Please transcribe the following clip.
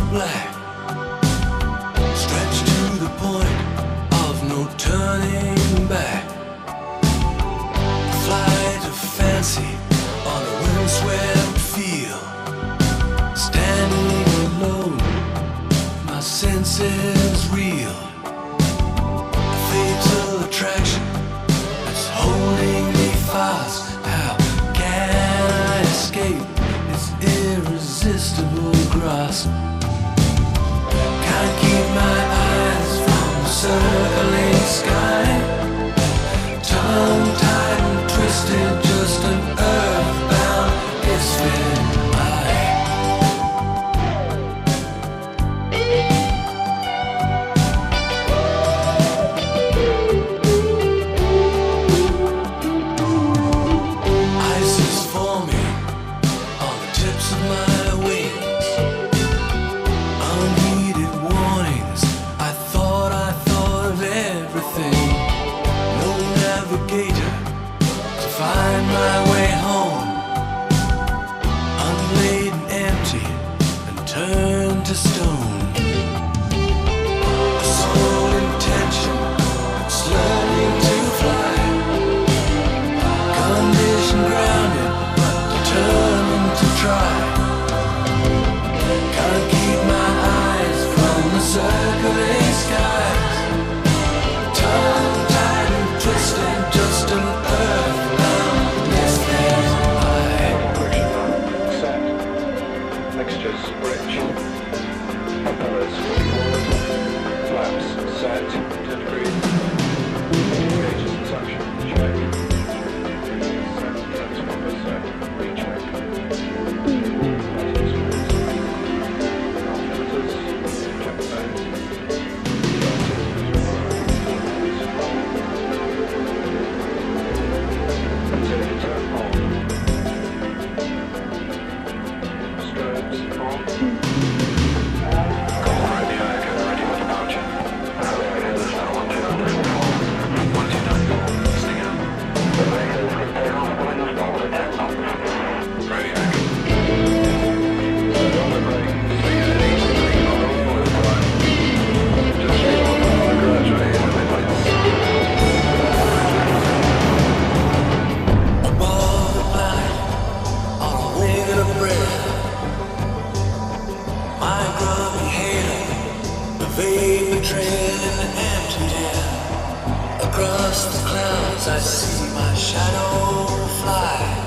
black, stretched to the point of no turning back. Flight of fancy on a windswept field, standing alone, my senses reel. A fatal attraction that's holding me fast. How can I escape its irresistible grasp? Can't keep my eyes from the circling sky. Tongue-tied and twisted, just an earthbound misfit eye. Ice is forming on the tips of my wings. Unheeded warnings, I thought of everything. No navigator to find my way home. Unladen, empty, and turned to stone. A sole intention, it's learning to fly. Condition grounded, but determined to try. Can't keep my eyes from the circling skies. Tongue-tied and twisted, just an earthbound misfit eye. Set. Mixtures rich. Propellers forward. Flaps set. 10 degrees. Gauges in suction. Check. Set. Transformer set. Recheck. Filters. Check those. Turn on. Strobes on. Call Radio Echo, ready for departure. Radio Echo, there's no 1294. 1294, listening out. Radio Echo. On the brake, speed at easy, 3 miles, full time. Just 3 miles, gradually in the midlands. Above the planet, on a wing of breath, my grubby halo, the vapor trail in the empty air. Across the clouds I see my shadow fly.